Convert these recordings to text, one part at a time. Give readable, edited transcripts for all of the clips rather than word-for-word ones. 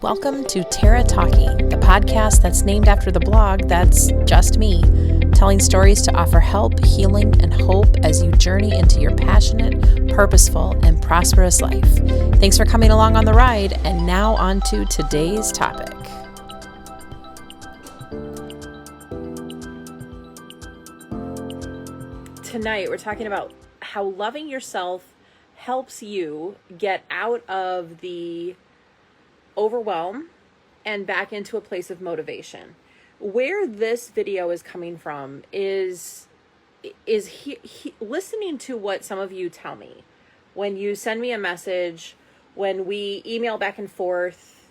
Welcome to Terra Talking, the podcast that's named after the blog that's just me, telling stories to offer help, healing, and hope as you journey into your passionate, purposeful, and prosperous life. Thanks for coming along on the ride, and now on to today's topic. Tonight, we're talking about how loving yourself helps you get out of the overwhelm and back into a place of motivation. Where this video is coming from is listening to what some of you tell me when you send me a message, when we email back and forth,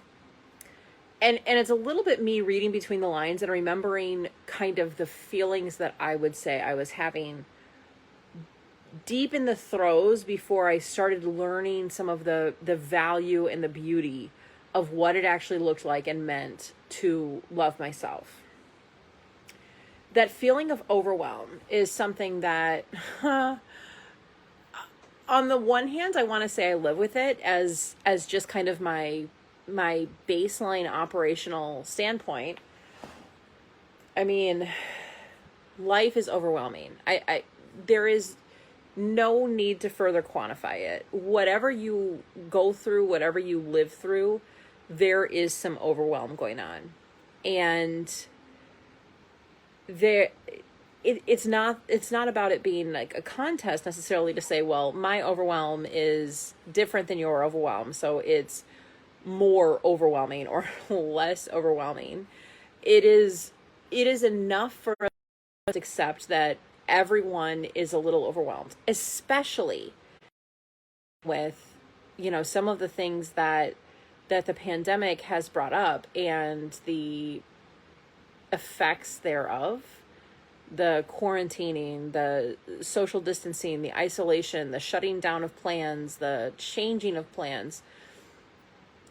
and it's a little bit me reading between the lines and remembering kind of the feelings that I would say I was having deep in the throes before I started learning some of the value and the beauty of what it actually looked like and meant to love myself. That feeling of overwhelm is something that, on the one hand, I want to say I live with it as just kind of my baseline operational standpoint. I mean, life is overwhelming. There is no need to further quantify it. Whatever you go through, whatever you live through, there is some overwhelm going on. And it's not about it being like a contest necessarily to say, well, my overwhelm is different than your overwhelm, so it's more overwhelming or less overwhelming. It is enough for us to accept that everyone is a little overwhelmed, especially with, some of the things that the pandemic has brought up and the effects thereof, the quarantining, the social distancing, the isolation, the shutting down of plans, the changing of plans.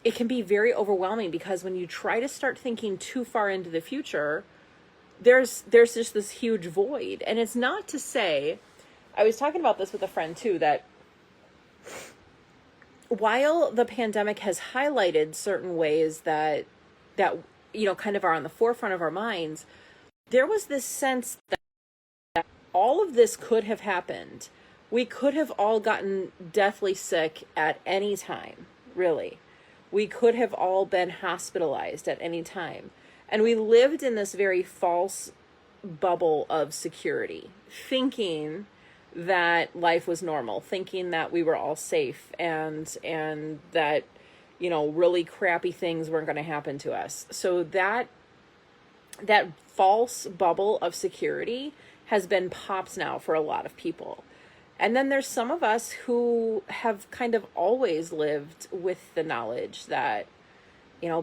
It can be very overwhelming because when you try to start thinking too far into the future, there's just this huge void. And it's not to say, I was talking about this with a friend too, that while the pandemic has highlighted certain ways that kind of are on the forefront of our minds, there was this sense that all of this could have happened. We could have all gotten deathly sick at any time, really. We could have all been hospitalized at any time. And we lived in this very false bubble of security, thinking that life was normal, thinking that we were all safe and that, really crappy things weren't going to happen to us. So that false bubble of security has been popped now for a lot of people. And then there's some of us who have kind of always lived with the knowledge that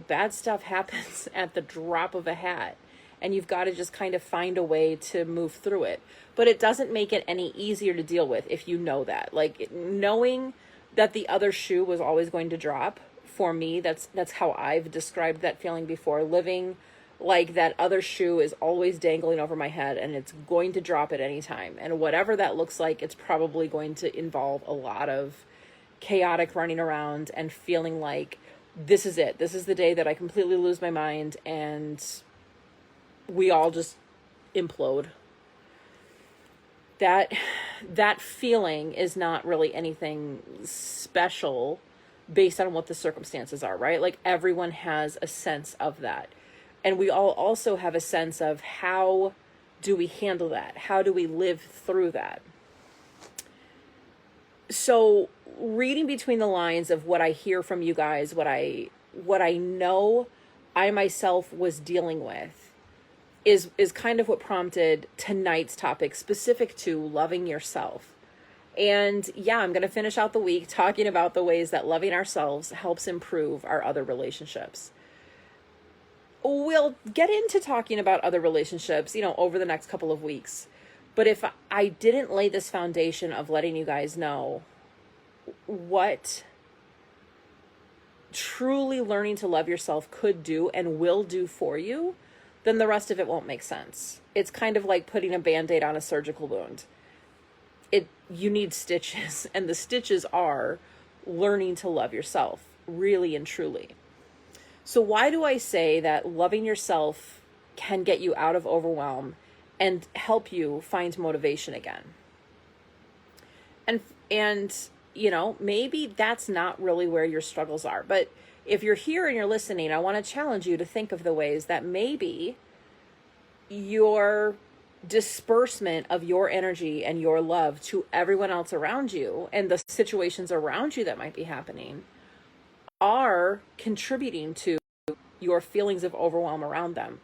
bad stuff happens at the drop of a hat, and you've got to just kind of find a way to move through it. But it doesn't make it any easier to deal with if you know that. Like, knowing that the other shoe was always going to drop, for me, that's how I've described that feeling before. Living like that other shoe is always dangling over my head and it's going to drop at any time. And whatever that looks like, it's probably going to involve a lot of chaotic running around and feeling like, this is it. This is the day that I completely lose my mind and we all just implode. That feeling is not really anything special based on what the circumstances are, right? Like, everyone has a sense of that. And we all also have a sense of how do we handle that? How do we live through that? So reading between the lines of what I hear from you guys, what I know I myself was dealing with is kind of what prompted tonight's topic, specific to loving yourself. And yeah, I'm going to finish out the week talking about the ways that loving ourselves helps improve our other relationships. We'll get into talking about other relationships, over the next couple of weeks. But if I didn't lay this foundation of letting you guys know what truly learning to love yourself could do and will do for you, then the rest of it won't make sense. It's kind of like putting a Band-Aid on a surgical wound. You need stitches, and the stitches are learning to love yourself, really and truly. So why do I say that loving yourself can get you out of overwhelm and help you find motivation again? And maybe that's not really where your struggles are. But if you're here and you're listening, I want to challenge you to think of the ways that maybe your disbursement of your energy and your love to everyone else around you and the situations around you that might be happening are contributing to your feelings of overwhelm around them,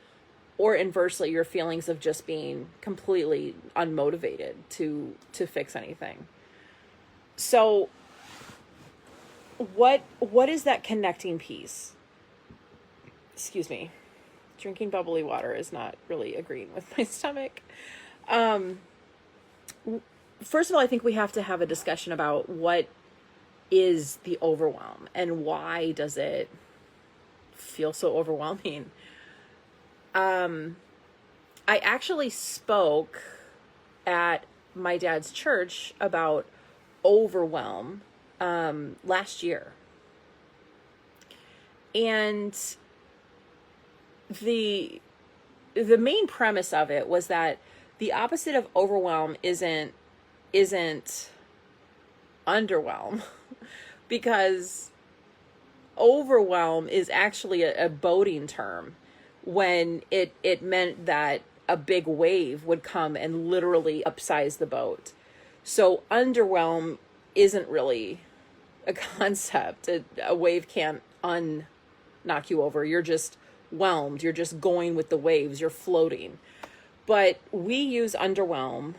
or inversely, your feelings of just being completely unmotivated to fix anything. So what is that connecting piece? Excuse me. Drinking bubbly water is not really agreeing with my stomach. First of all, I think we have to have a discussion about what is the overwhelm and why does it feel so overwhelming. I actually spoke at my dad's church about overwhelm last year. And the main premise of it was that the opposite of overwhelm isn't underwhelm, because overwhelm is actually a boating term when it meant that a big wave would come and literally upsize the boat. So underwhelm isn't really a concept. A wave can't knock you over. You're just whelmed. You're just going with the waves. You're floating. But we use underwhelm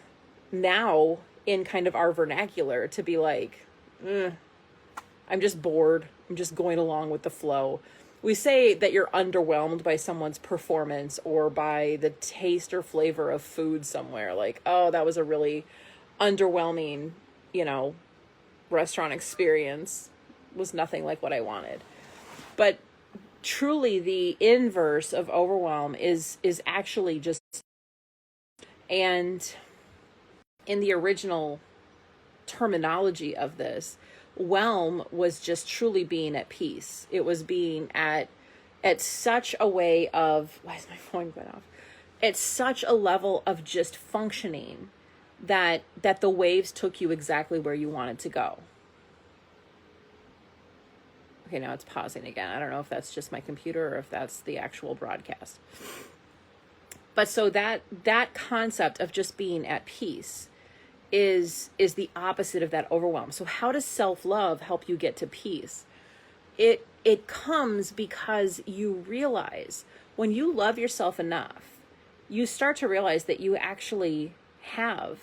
now in kind of our vernacular to be like, I'm just bored. I'm just going along with the flow. We say that you're underwhelmed by someone's performance or by the taste or flavor of food somewhere. Like, oh, that was a really underwhelming, restaurant experience. It was nothing like what I wanted. But truly the inverse of overwhelm is actually just, and in the original terminology of this, whelm was just truly being at peace. It was being at such a way of, why is my phone going off? It's such a level of just functioning that the waves took you exactly where you wanted to go. Okay, now it's pausing again. I don't know if that's just my computer or if that's the actual broadcast. But so that concept of just being at peace is the opposite of that overwhelm. So how does self-love help you get to peace? It comes because you realize when you love yourself enough, you start to realize that you actually have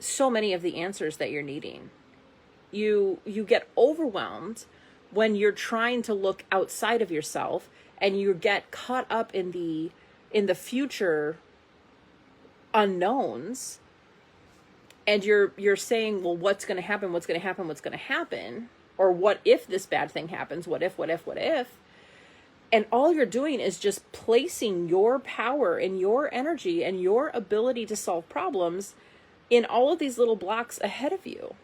so many of the answers that you're needing. You get overwhelmed when you're trying to look outside of yourself and you get caught up in the future unknowns, and you're saying, well, what's going to happen? What's going to happen? What's going to happen? Or what if this bad thing happens? What if? And all you're doing is just placing your power and your energy and your ability to solve problems in all of these little blocks ahead of you.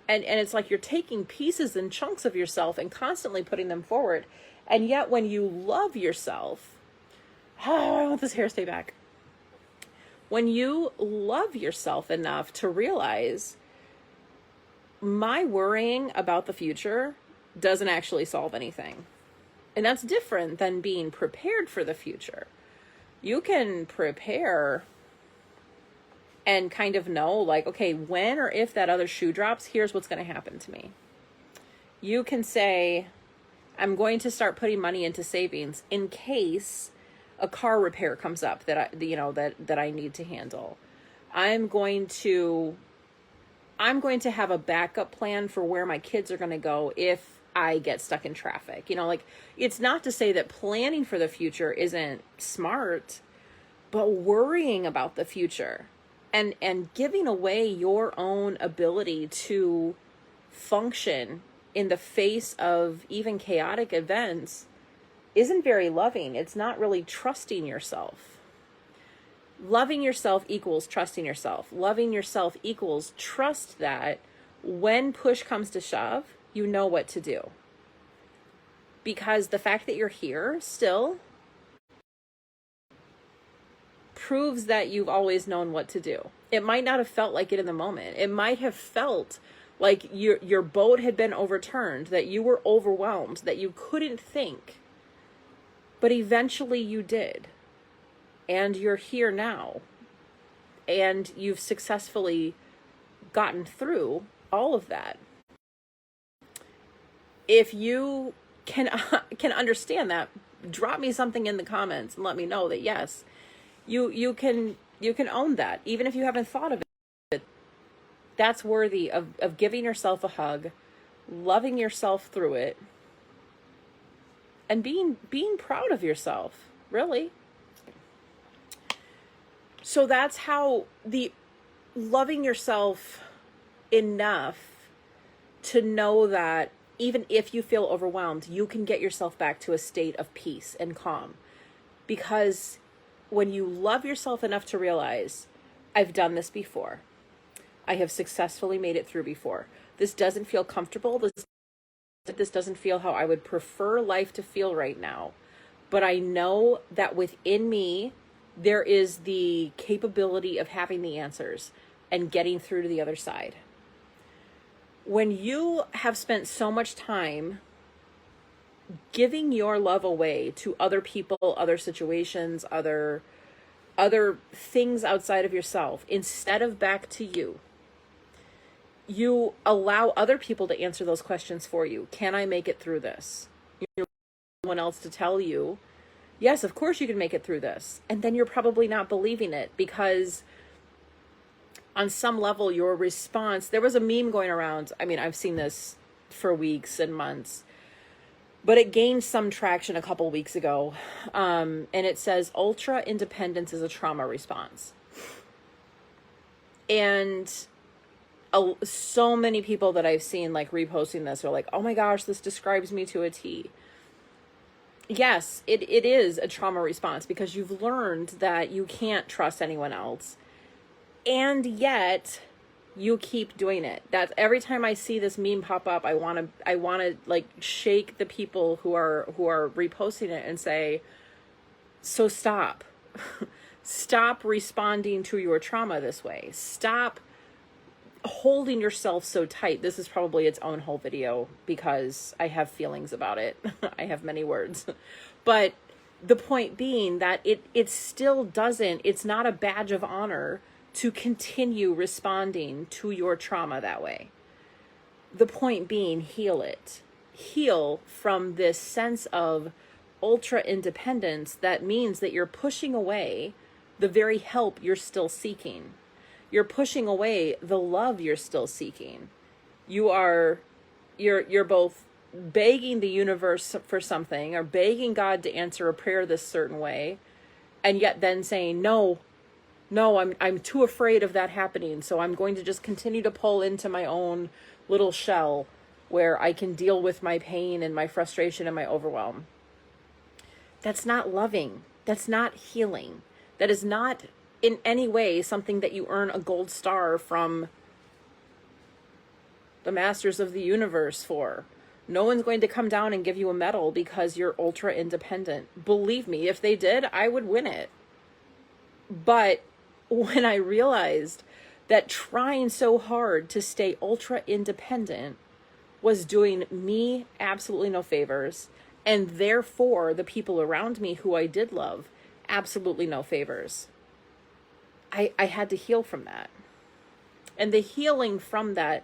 And it's like you're taking pieces and chunks of yourself and constantly putting them forward. And yet when you love yourself, I want this hair to stay back. When you love yourself enough to realize my worrying about the future doesn't actually solve anything. And that's different than being prepared for the future. You can prepare and kind of know, like, okay, when or if that other shoe drops, here's what's going to happen to me. You can say, I'm going to start putting money into savings in case a car repair comes up that I need to handle. I'm going to have a backup plan for where my kids are going to go if I get stuck in traffic. It's not to say that planning for the future isn't smart, but worrying about the future and giving away your own ability to function in the face of even chaotic events isn't very loving. It's not really trusting yourself. Loving yourself equals trusting yourself. Loving yourself equals trust that when push comes to shove, you know what to do. because the fact that you're here still proves that you've always known what to do. It might not have felt like it in the moment. It might have felt like your boat had been overturned, that you were overwhelmed, that you couldn't think. But eventually you did. And you're here now. And you've successfully gotten through all of that. If you can understand that, drop me something in the comments and let me know that yes, you can own that, even if you haven't thought of it. That's worthy of giving yourself a hug, loving yourself through it, and being proud of yourself, really. So that's how the loving yourself enough to know that even if you feel overwhelmed, you can get yourself back to a state of peace and calm. Because when you love yourself enough to realize, I've done this before. I have successfully made it through before. This doesn't feel comfortable. This doesn't feel how I would prefer life to feel right now. But I know that within me, there is the capability of having the answers and getting through to the other side. When you have spent so much time giving your love away to other people, other situations, other things outside of yourself, instead of back to you, you allow other people to answer those questions for you. Can I make it through this? You want someone else to tell you, yes, of course you can make it through this. And then you're probably not believing it, because on some level, your response, there was a meme going around. I mean, I've seen this for weeks and months, but it gained some traction a couple weeks ago. And it says, ultra independence is a trauma response. And so many people that I've seen like reposting this are like, oh my gosh, this describes me to a T. Yes, it is a trauma response, because you've learned that you can't trust anyone else. And yet you keep doing it. That's every time I see this meme pop up, I want to like shake the people who are reposting it and say, so stop. Stop responding to your trauma this way. Stop holding yourself so tight. This is probably its own whole video, because I have feelings about it. I have many words. But the point being that it still doesn't, it's not a badge of honor to continue responding to your trauma that way. The point being, heal it. Heal from this sense of ultra independence that means that you're pushing away the very help you're still seeking. You're pushing away the love you're still seeking. You're both begging the universe for something, or begging God to answer a prayer this certain way, and yet then saying, no, I'm too afraid of that happening, so I'm going to just continue to pull into my own little shell where I can deal with my pain and my frustration and my overwhelm. That's not loving. That's not healing. That is not in any way something that you earn a gold star from the masters of the universe for. No one's going to come down and give you a medal because you're ultra independent. Believe me, if they did, I would win it. But when I realized that trying so hard to stay ultra independent was doing me absolutely no favors, and therefore the people around me who I did love absolutely no favors, I had to heal from that. And the healing from that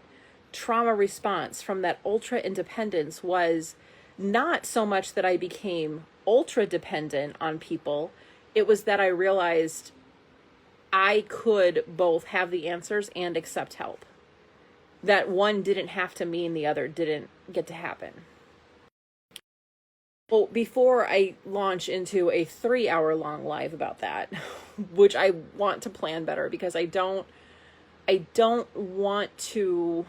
trauma response, from that ultra independence, was not so much that I became ultra dependent on people. It was that I realized I could both have the answers and accept help. That one didn't have to mean the other didn't get to happen. Well, before I launch into a 3-hour-long live about that, which I want to plan better, because I don't want to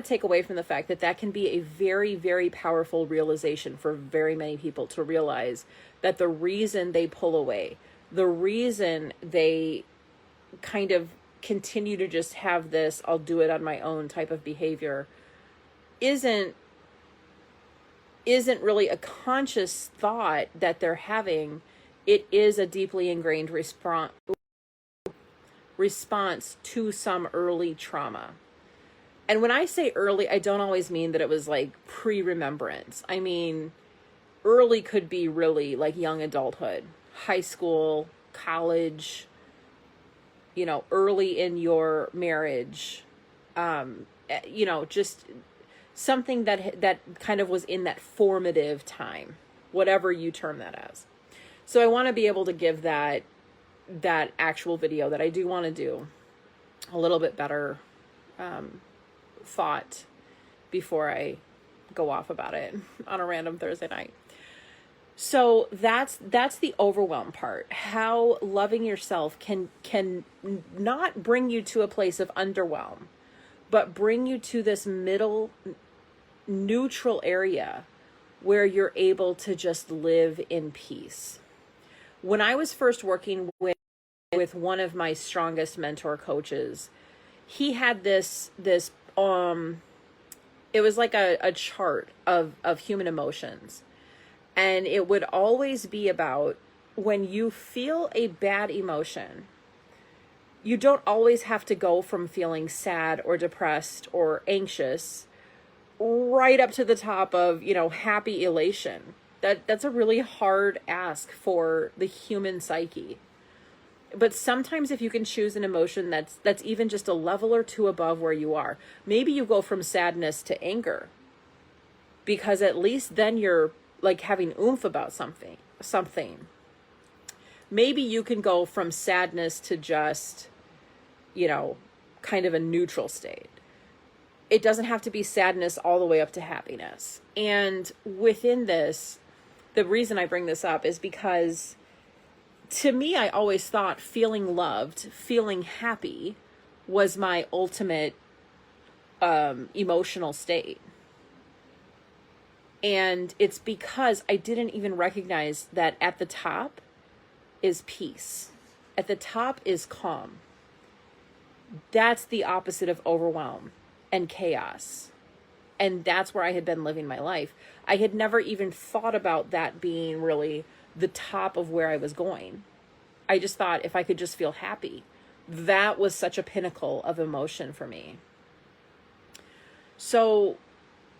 take away from the fact that that can be a very, very powerful realization for very many people, to realize that the reason they pull away, the reason they kind of continue to just have this, I'll do it on my own type of behavior, isn't isn't really a conscious thought that they're having. It is a deeply ingrained response to some early trauma. And when I say early, I don't always mean that it was like pre-remembrance. I mean, early could be really like young adulthood, high school, college, early in your marriage, just something that kind of was in that formative time, whatever you term that as. So I want to be able to give that actual video that I do want to do a little bit better thought before I go off about it on a random Thursday night. So that's the overwhelm part. How loving yourself can not bring you to a place of underwhelm, but bring you to this middle neutral area where you're able to just live in peace. When I was first working with one of my strongest mentor coaches, he had this it was like a chart of human emotions. And it would always be about when you feel a bad emotion, you don't always have to go from feeling sad or depressed or anxious right up to the top of, happy elation. That's a really hard ask for the human psyche. But sometimes if you can choose an emotion that's even just a level or two above where you are, maybe you go from sadness to anger, because at least then you're like having oomph about something. Maybe you can go from sadness to just, kind of a neutral state. It doesn't have to be sadness all the way up to happiness. And within this, the reason I bring this up is because to me, I always thought feeling loved, feeling happy was my ultimate emotional state. And it's because I didn't even recognize that at the top is peace. At the top is calm. That's the opposite of overwhelm and chaos. And that's where I had been living my life. I had never even thought about that being really the top of where I was going. I just thought if I could just feel happy, that was such a pinnacle of emotion for me. So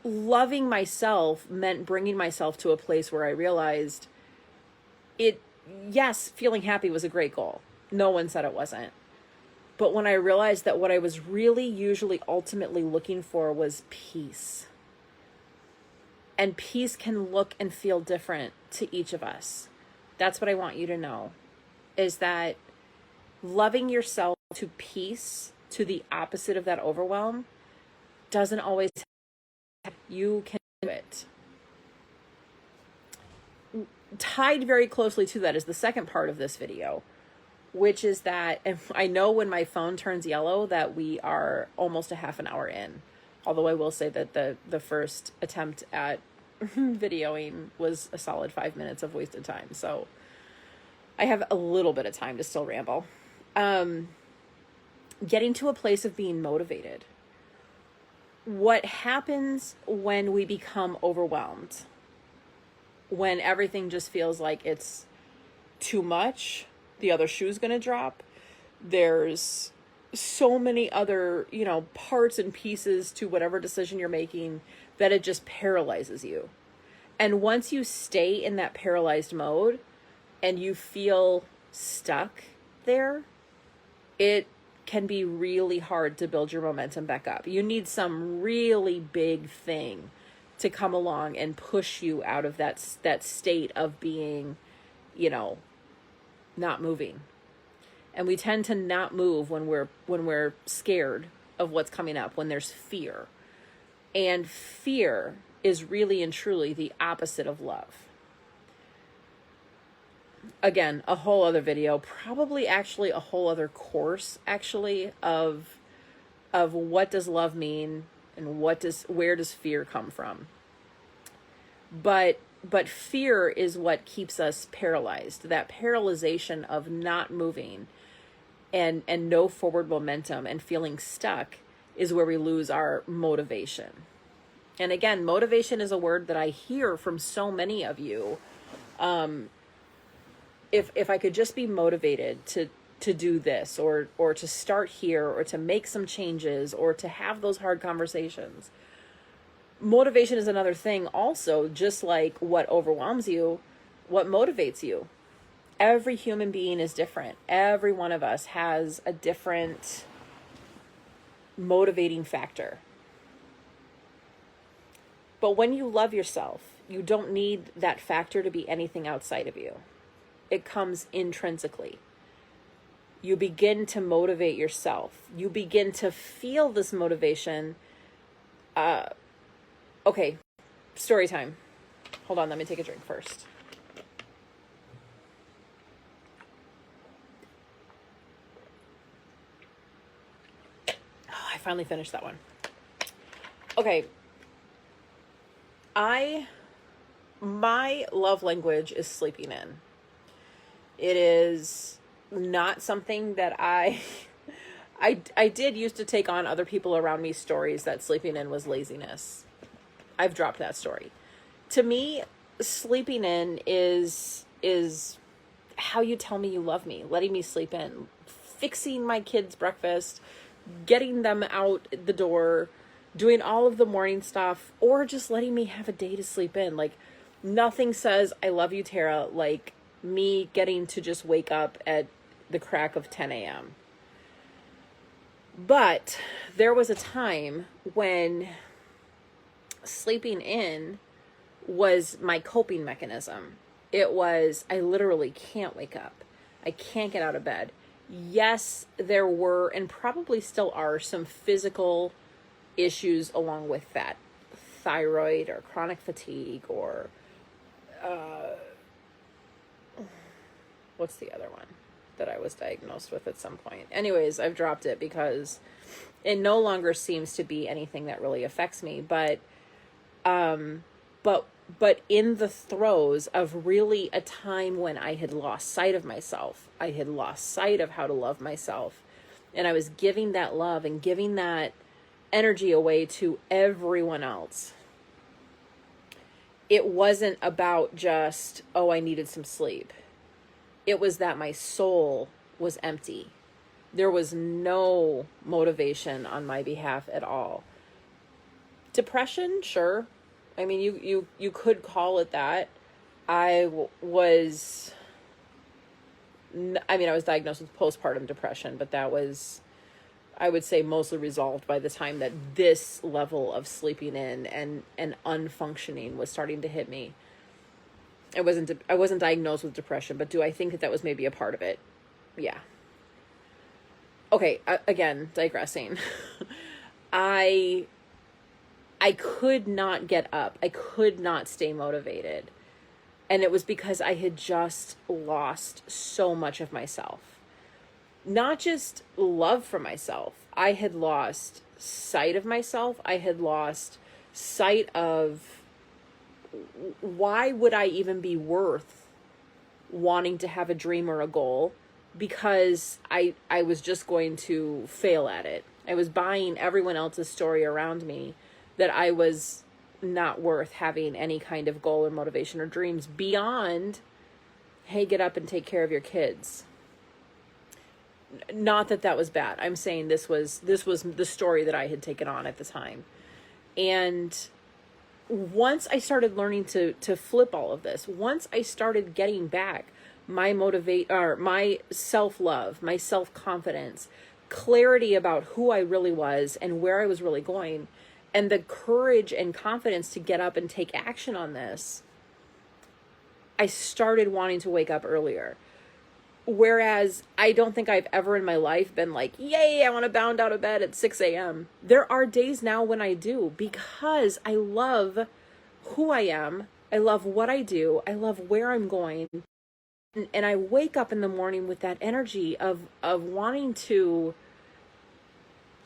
loving myself meant bringing myself to a place where I realized yes, feeling happy was a great goal. No one said it wasn't. But when I realized that what I was really usually ultimately looking for was peace. And peace can look and feel different to each of us. That's what I want you to know, is that loving yourself to peace, to the opposite of that overwhelm, doesn't always happen. You can do it. Tied very closely to that is the second part of this video, which is that, and I know when my phone turns yellow that we are almost a half an hour in. Although I will say that the first attempt at videoing was a solid 5 minutes of wasted time. So I have a little bit of time to still ramble. Getting to a place of being motivated. What happens when we become overwhelmed? When everything just feels like it's too much, the other shoe's going to drop. There's so many other, parts and pieces to whatever decision you're making that it just paralyzes you. And once you stay in that paralyzed mode and you feel stuck there, it can be really hard to build your momentum back up. You need some really big thing to come along and push you out of that state of being, not moving. And we tend to not move when we're scared of what's coming up, when there's fear. And fear is really and truly the opposite of love. Again, a whole other video, probably actually a whole other course actually of what does love mean and where does fear come from. But fear is what keeps us paralyzed. That paralyzation of not moving and no forward momentum and feeling stuck is where we lose our motivation. And again, motivation is a word that I hear from so many of you. If I could just be motivated to do this, or to start here, or to make some changes, or to have those hard conversations. Motivation is another thing also, just like what overwhelms you, what motivates you. Every human being is different. Every one of us has a different motivating factor. But when you love yourself, you don't need that factor to be anything outside of you. It comes intrinsically. You begin to motivate yourself. You begin to feel this motivation. Okay, story time. Hold on, let me take a drink first. Oh, I finally finished that one. Okay. My love language is sleeping in. It is not something that I did used to take on other people around me stories that sleeping in was laziness. I've dropped that story. To me, sleeping in is how you tell me you love me, letting me sleep in, fixing my kids' breakfast, getting them out the door, doing all of the morning stuff, or just letting me have a day to sleep in. Like, nothing says I love you, Tara, like me getting to just wake up at the crack of 10 a.m. But there was a time when sleeping in was my coping mechanism. It was, I literally can't wake up. I can't get out of bed. Yes, there were, and probably still are, some physical issues along with that. Thyroid or chronic fatigue, or what's the other one that I was diagnosed with at some point? Anyways, I've dropped it because it no longer seems to be anything that really affects me. But in the throes of really a time when I had lost sight of myself, I had lost sight of how to love myself, and I was giving that love and giving that energy away to everyone else. It wasn't about just, oh, I needed some sleep. It was that my soul was empty. There was no motivation on my behalf at all. Depression, sure. I mean, you could call it that. I was diagnosed with postpartum depression, but that was, I would say, mostly resolved by the time that this level of sleeping in and unfunctioning was starting to hit me. I wasn't diagnosed with depression, but do I think that was maybe a part of it? Yeah. Okay, again, digressing. I could not get up. I could not stay motivated. And it was because I had just lost so much of myself. Not just love for myself. I had lost sight of myself. I had lost sight of why would I even be worth wanting to have a dream or a goal, because I was just going to fail at it. I was buying everyone else's story around me that I was not worth having any kind of goal or motivation or dreams beyond, hey, get up and take care of your kids. Not that that was bad. I'm saying this was the story that I had taken on at the time. And once I started learning to flip all of this, once I started getting back my self-love, my self-confidence, clarity about who I really was and where I was really going, and the courage and confidence to get up and take action on this, I started wanting to wake up earlier. Whereas I don't think I've ever in my life been like, yay, I want to bound out of bed at 6 a.m. There are days now when I do, because I love who I am. I love what I do. I love where I'm going. And I wake up in the morning with that energy of wanting to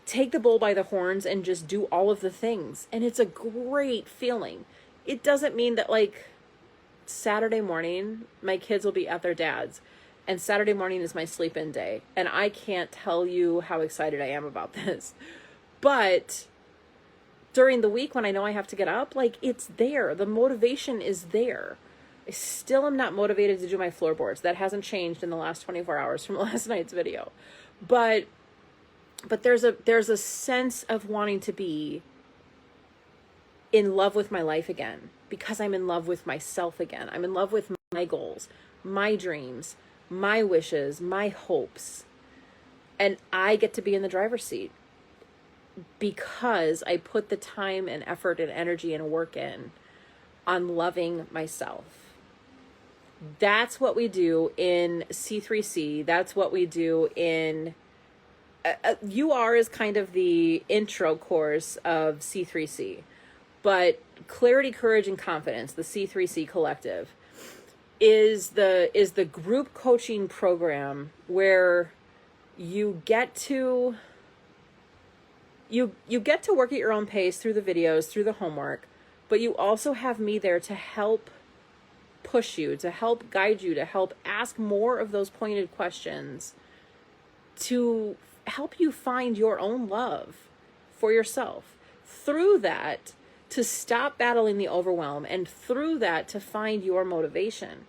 take the bull by the horns and just do all of the things. And it's a great feeling. It doesn't mean that, like, Saturday morning, my kids will be at their dad's, and Saturday morning is my sleep-in day. And I can't tell you how excited I am about this. But during the week when I know I have to get up, like, it's there. The motivation is there. I still am not motivated to do my floorboards. That hasn't changed in the last 24 hours from last night's video. But there's a sense of wanting to be in love with my life again, because I'm in love with myself again. I'm in love with my goals, my dreams, my wishes, my hopes. And I get to be in the driver's seat because I put the time and effort and energy and work in on loving myself. That's what we do in C3C. That's what we do in UR is kind of the intro course of C3C. But Clarity, Courage, and Confidence, the C3C collective, is the group coaching program where you get to work at your own pace through the videos, through the homework, but you also have me there to help push you, to help guide you, to help ask more of those pointed questions, to help you find your own love for yourself. Through that, to stop battling the overwhelm, and through that, to find your motivation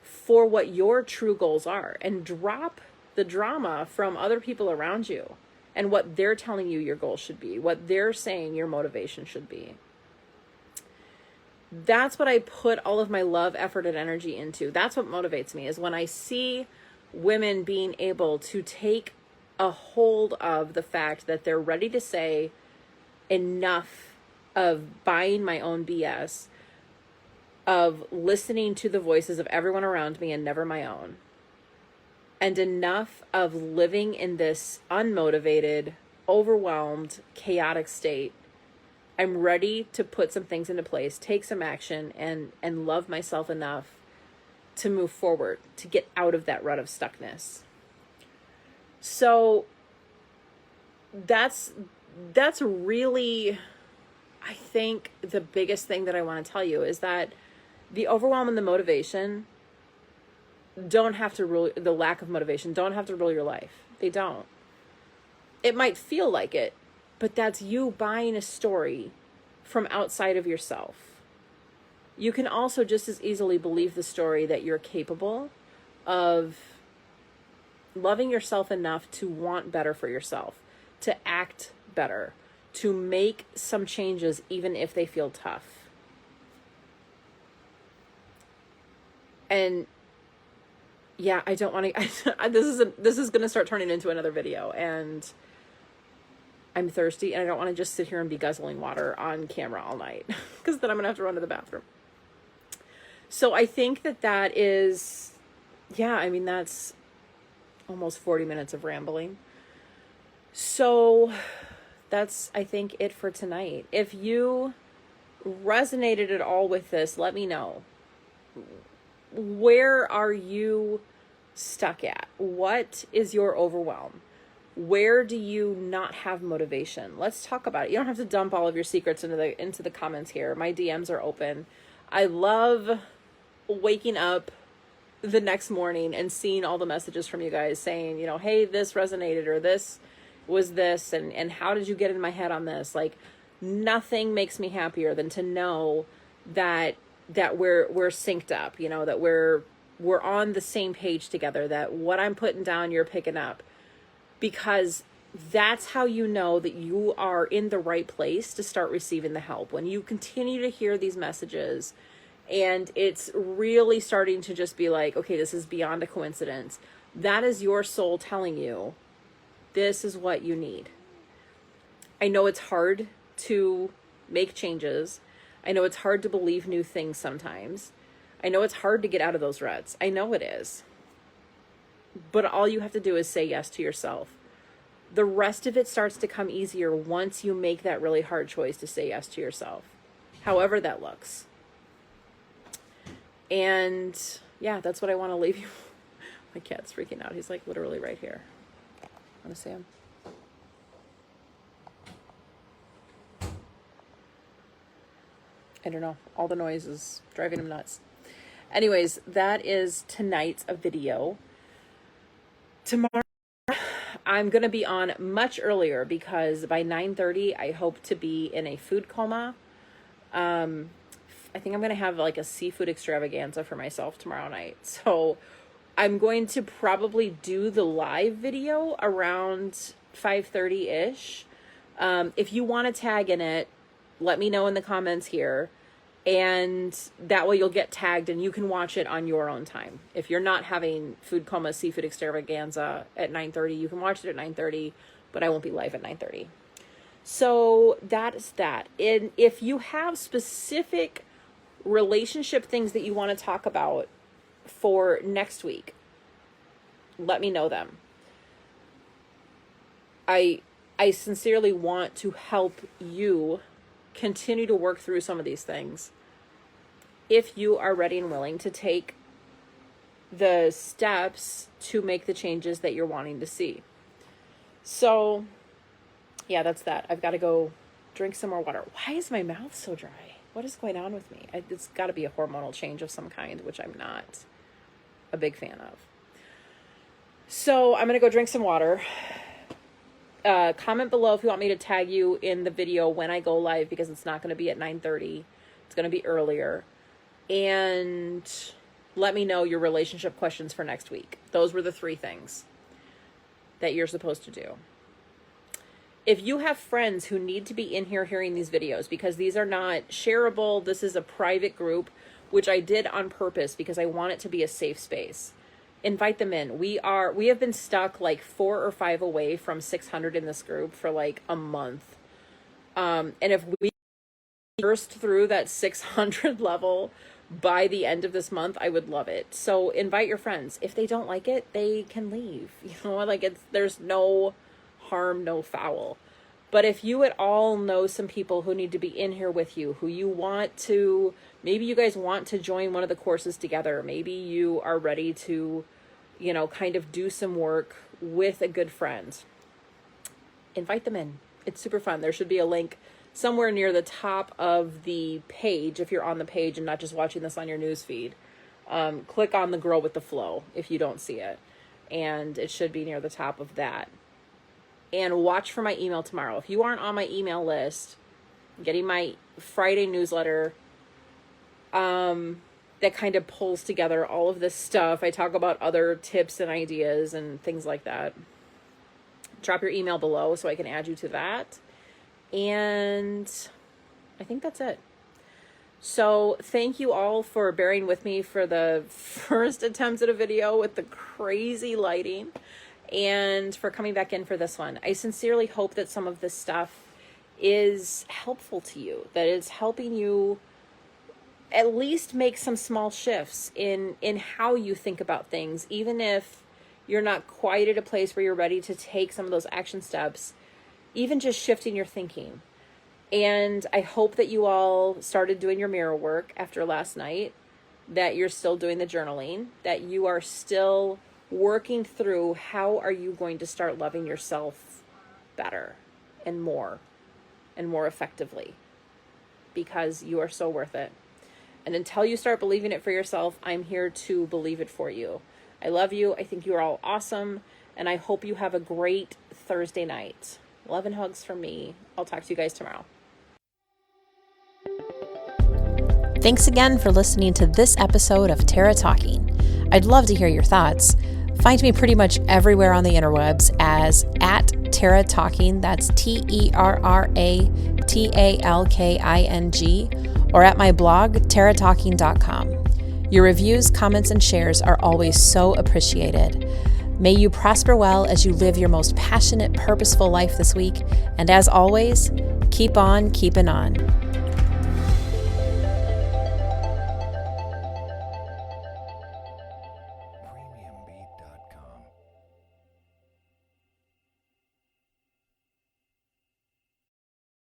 for what your true goals are, and drop the drama from other people around you and what they're telling you your goals should be, what they're saying your motivation should be. That's what I put all of my love, effort, and energy into. That's what motivates me, is when I see women being able to take a hold of the fact that they're ready to say enough of buying my own BS, of listening to the voices of everyone around me and never my own, and enough of living in this unmotivated, overwhelmed, chaotic state. I'm ready to put some things into place, take some action, and love myself enough to move forward, to get out of that rut of stuckness. So that's really, I think, the biggest thing that I want to tell you, is that the overwhelm and the motivation don't have to rule, the lack of motivation don't have to rule your life. They don't. It might feel like it, but that's you buying a story from outside of yourself. You can also just as easily believe the story that you're capable of loving yourself enough to want better for yourself, to act better, to make some changes even if they feel tough. And yeah, I don't want to, this is going to start turning into another video, and I'm thirsty, and I don't want to just sit here and be guzzling water on camera all night, because then I'm going to have to run to the bathroom. So I think that is, yeah, I mean, that's almost 40 minutes of rambling. So that's, I think, it for tonight. If you resonated at all with this, let me know. Where are you stuck at? What is your overwhelm? Where do you not have motivation? Let's talk about it. You don't have to dump all of your secrets into the comments here. My DMs are open. I love waking up the next morning and seeing all the messages from you guys saying, you know, hey, this resonated, or this was this, and how did you get in my head on this? Like, nothing makes me happier than to know that we're synced up, you know, that we're on the same page together, that what I'm putting down, you're picking up, because that's how you know that you are in the right place to start receiving the help. When you continue to hear these messages and it's really starting to just be like, okay, this is beyond a coincidence, that is your soul telling you this is what you need. I know it's hard to make changes. I know it's hard to believe new things sometimes. I know it's hard to get out of those ruts. I know it is. But all you have to do is say yes to yourself. The rest of it starts to come easier once you make that really hard choice to say yes to yourself, however that looks. And yeah, that's what I want to leave you. My cat's freaking out. He's like literally right here. Want to see him? I don't know. All the noise is driving him nuts. Anyways, that is tonight's video. Tomorrow, I'm going to be on much earlier because by 9:30, I hope to be in a food coma. I think I'm going to have like a seafood extravaganza for myself tomorrow night. So I'm going to probably do the live video around 5:30-ish. If you want to tag in it, let me know in the comments here. And that way you'll get tagged and you can watch it on your own time. If you're not having food coma seafood extravaganza at 9:30, you can watch it at 9:30, but I won't be live at 9:30. So that is that. And if you have specific relationship things that you want to talk about for next week, let me know them. I sincerely want to help you continue to work through some of these things if you are ready and willing to take the steps to make the changes that you're wanting to see. So yeah, that's that. I've got to go drink some more water. Why is my mouth so dry? What is going on with me? It's got to be a hormonal change of some kind, which I'm not a big fan of. So I'm going to go drink some water. Comment below if you want me to tag you in the video when I go live, because it's not going to be at 9:30. It's going to be earlier. And let me know your relationship questions for next week. Those were the 3 things that you're supposed to do. If you have friends who need to be in here hearing these videos, because these are not shareable, this is a private group, which I did on purpose because I want it to be a safe space. Invite them in. We have been stuck like 4 or 5 away from 600 in this group for like a month. And if we burst through that 600 level by the end of this month, I would love it. So invite your friends. If they don't like it, they can leave. You know, like there's no harm, no foul. But if you at all know some people who need to be in here with you, who you want to, maybe you guys want to join one of the courses together. Maybe you are ready to, you know, kind of do some work with a good friend. Invite them in. It's super fun. There should be a link somewhere near the top of the page if you're on the page and not just watching this on your news feed. Click on the Grow with the Flow if you don't see it. And it should be near the top of that. And watch for my email tomorrow. If you aren't on my email list, getting my Friday newsletter that kind of pulls together all of this stuff. I talk about other tips and ideas and things like that. Drop your email below so I can add you to that. And I think that's it. So thank you all for bearing with me for the first attempts at a video with the crazy lighting, and for coming back in for this one. I sincerely hope that some of this stuff is helpful to you, that it's helping you at least make some small shifts in how you think about things, even if you're not quite at a place where you're ready to take some of those action steps, even just shifting your thinking. And I hope that you all started doing your mirror work after last night, that you're still doing the journaling, that you are still working through how are you going to start loving yourself better and more effectively, because you are so worth it. And until you start believing it for yourself, I'm here to believe it for you. I love you. I think you are all awesome. And I hope you have a great Thursday night. Love and hugs from me. I'll talk to you guys tomorrow. Thanks again for listening to this episode of Terra Talking. I'd love to hear your thoughts. Find me pretty much everywhere on the interwebs as @Terra Talking. That's TerraTalking, or at my blog, terratalking.com. Your reviews, comments, and shares are always so appreciated. May you prosper well as you live your most passionate, purposeful life this week. And as always, keep on keeping on.